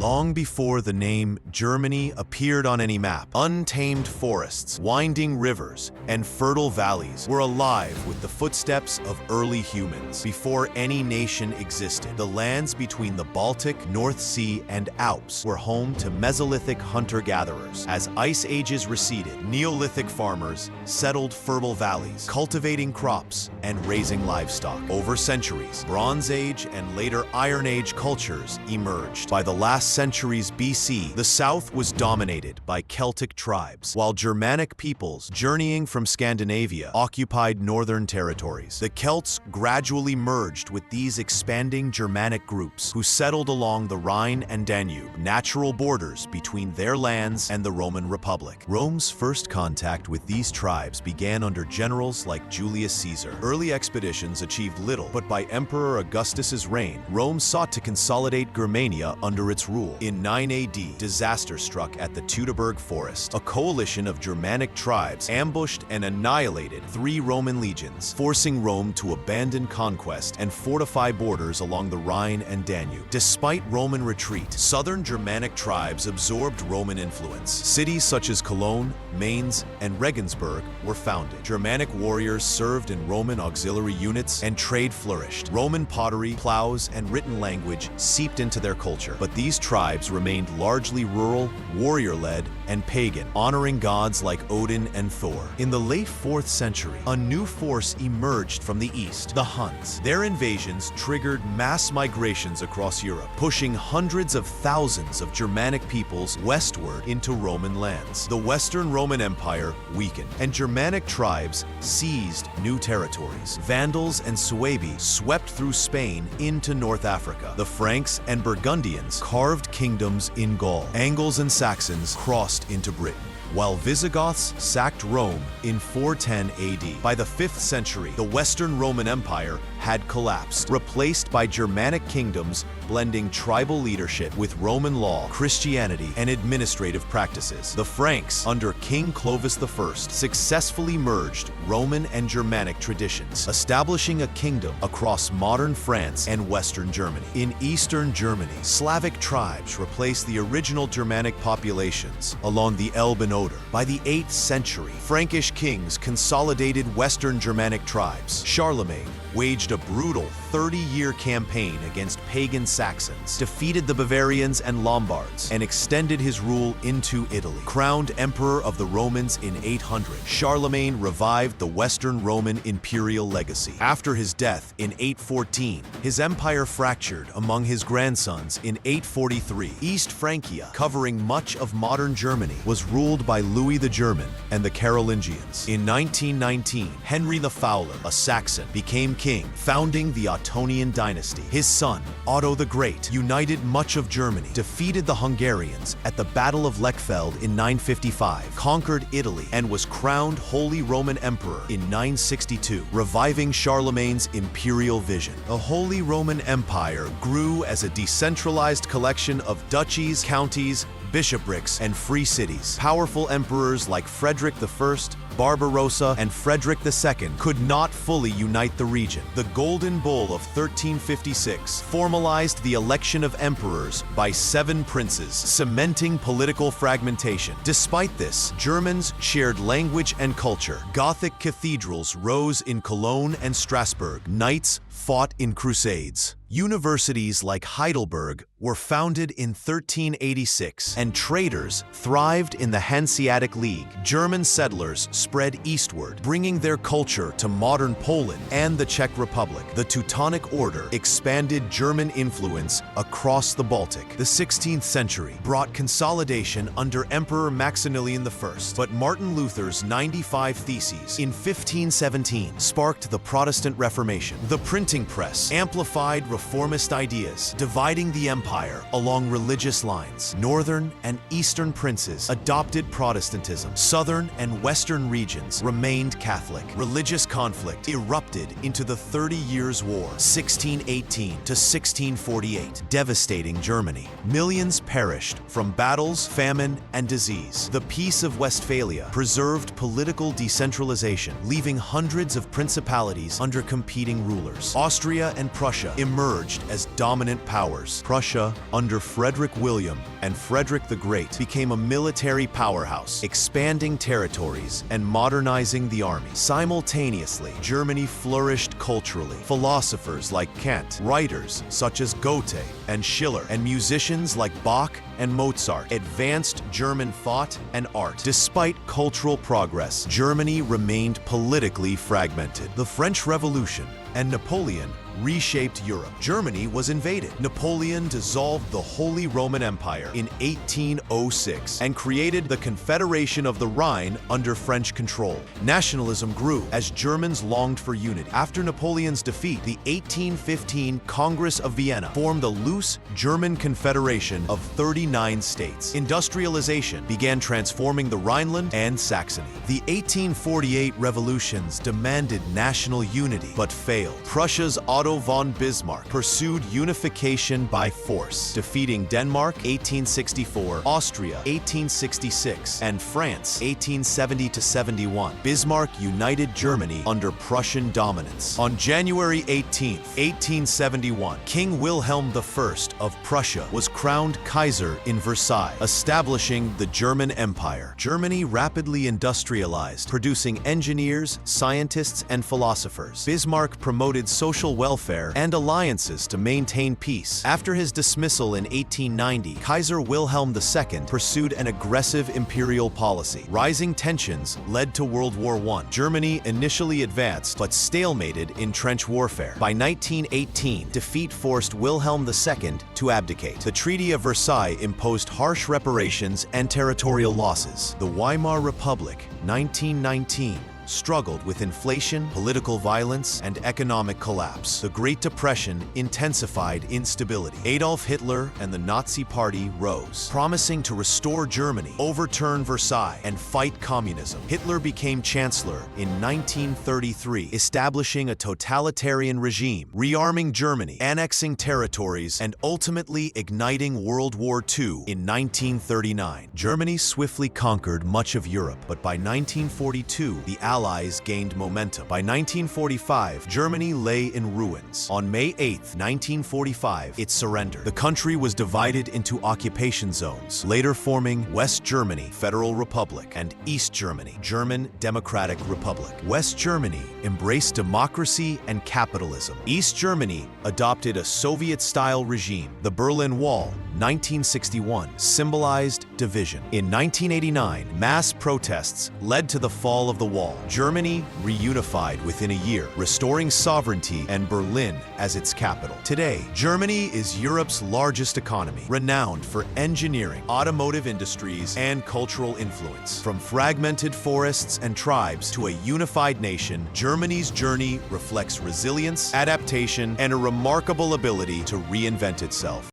Long before the name Germany appeared on any map, untamed forests, winding rivers, and fertile valleys were alive with the footsteps of early humans. Before any nation existed, the lands between the Baltic, North Sea, and Alps were home to Mesolithic hunter-gatherers. As ice ages receded, Neolithic farmers settled fertile valleys, cultivating crops and raising livestock. Over centuries, Bronze Age and later Iron Age cultures emerged. By the last centuries BC, the South was dominated by Celtic tribes, while Germanic peoples journeying from Scandinavia occupied northern territories. The Celts gradually merged with these expanding Germanic groups, who settled along the Rhine and Danube, natural borders between their lands and the Roman Republic. Rome's first contact with these tribes began under generals like Julius Caesar. Early expeditions achieved little, but by Emperor Augustus's reign, Rome sought to consolidate Germania under its rule. In 9 AD, disaster struck at the Teutoburg forest. A coalition of Germanic tribes ambushed and annihilated 3 Roman legions, forcing Rome to abandon conquest and fortify borders along the Rhine and Danube. Despite Roman retreat, southern Germanic tribes absorbed Roman influence. Cities such as Cologne, Mainz, and Regensburg were founded. Germanic warriors served in Roman auxiliary units, and trade flourished. Roman pottery, plows, and written language seeped into their culture. But these tribes remained largely rural, warrior-led, and pagan, honoring gods like Odin and Thor. In the late 4th century, a new force emerged from the east, the Huns. Their invasions triggered mass migrations across Europe, pushing hundreds of thousands of Germanic peoples westward into Roman lands. The Western Roman Empire weakened, and Germanic tribes seized new territories. Vandals and Suebi swept through Spain into North Africa. The Franks and Burgundians carved kingdoms in Gaul. Angles and Saxons crossed into Britain, while Visigoths sacked Rome in 410 AD. By the 5th century, the Western Roman Empire had collapsed, replaced by Germanic kingdoms blending tribal leadership with Roman law, Christianity, and administrative practices. The Franks, under King Clovis I, successfully merged Roman and Germanic traditions, establishing a kingdom across modern France and Western Germany. In Eastern Germany, Slavic tribes replaced the original Germanic populations along the Elbe and Oder. By the 8th century, Frankish kings consolidated Western Germanic tribes. Charlemagne waged a brutal 30-year campaign against pagan Saxons, defeated the Bavarians and Lombards, and extended his rule into Italy. Crowned Emperor of the Romans in 800, Charlemagne revived the Western Roman imperial legacy. After his death in 814, his empire fractured among his grandsons in 843. East Francia, covering much of modern Germany, was ruled by Louis the German and the Carolingians. In 1919, Henry the Fowler, a Saxon, became king, founding the Ottonian dynasty. His son, Otto the Great, united much of Germany, defeated the Hungarians at the Battle of Lechfeld in 955, conquered Italy, and was crowned Holy Roman Emperor in 962, reviving Charlemagne's imperial vision. The Holy Roman Empire grew as a decentralized collection of duchies, counties, bishoprics, and free cities. Powerful emperors like Frederick I, Barbarossa, and Frederick II could not fully unite the region. The Golden Bull of 1356 formalized the election of emperors by 7 princes, cementing political fragmentation. Despite this, Germans shared language and culture. Gothic cathedrals rose in Cologne and Strasbourg. Knights fought in crusades. Universities like Heidelberg were founded in 1386, and traders thrived in the Hanseatic League. German settlers spread eastward, bringing their culture to modern Poland and the Czech Republic. The Teutonic Order expanded German influence across the Baltic. The 16th century brought consolidation under Emperor Maximilian I, but Martin Luther's 95 Theses in 1517 sparked the Protestant Reformation. The printing press amplified reformist ideas, dividing the empire along religious lines. Northern and eastern princes adopted Protestantism. Southern and western regions remained Catholic. Religious conflict erupted into the 30 Years' War, 1618 to 1648, devastating Germany. Millions perished from battles, famine, and disease. The Peace of Westphalia preserved political decentralization, leaving hundreds of principalities under competing rulers. wars. Austria and Prussia emerged as dominant powers. Prussia, under Frederick William and Frederick the Great, became a military powerhouse, expanding territories and modernizing the army. Simultaneously, Germany flourished culturally. Philosophers like Kant, writers such as Goethe and Schiller, and musicians like Bach and Mozart advanced German thought and art. Despite cultural progress, Germany remained politically fragmented. The French Revolution and Napoleon reshaped Europe. Germany was invaded. Napoleon dissolved the Holy Roman Empire in 1806 and created the Confederation of the Rhine under French control. Nationalism grew as Germans longed for unity. After Napoleon's defeat, the 1815 Congress of Vienna formed a loose German confederation of 39 states. Industrialization began transforming the Rhineland and Saxony. The 1848 revolutions demanded national unity but failed. Prussia's Otto von Bismarck pursued unification by force, defeating Denmark 1864, Austria 1866, and France 1870-71. Bismarck united Germany under Prussian dominance. On January 18, 1871, King Wilhelm I of Prussia was crowned Kaiser in Versailles, establishing the German Empire. Germany rapidly industrialized, producing engineers, scientists, and philosophers. Bismarck promoted social welfare and alliances to maintain peace. After his dismissal in 1890, Kaiser Wilhelm II pursued an aggressive imperial policy. Rising tensions led to World War I. Germany initially advanced but stalemated in trench warfare. By 1918, defeat forced Wilhelm II to abdicate. The Treaty of Versailles imposed harsh reparations and territorial losses. The Weimar Republic, 1919, struggled with inflation, political violence, and economic collapse. The Great Depression intensified instability. Adolf Hitler and the Nazi Party rose, promising to restore Germany, overturn Versailles, and fight communism. Hitler became chancellor in 1933, establishing a totalitarian regime, rearming Germany, annexing territories, and ultimately igniting World War II in 1939. Germany swiftly conquered much of Europe, but by 1942, the Allies gained momentum. By 1945, Germany lay in ruins. On May 8, 1945, it surrendered. The country was divided into occupation zones, later forming West Germany, Federal Republic, and East Germany, German Democratic Republic. West Germany embraced democracy and capitalism. East Germany adopted a Soviet-style regime. The Berlin Wall, 1961, symbolized division. In 1989, mass protests led to the fall of the wall. Germany reunified within a year, restoring sovereignty and Berlin as its capital. Today, Germany is Europe's largest economy, renowned for engineering, automotive industries, and cultural influence. From fragmented forests and tribes to a unified nation, Germany's journey reflects resilience, adaptation, and a remarkable ability to reinvent itself.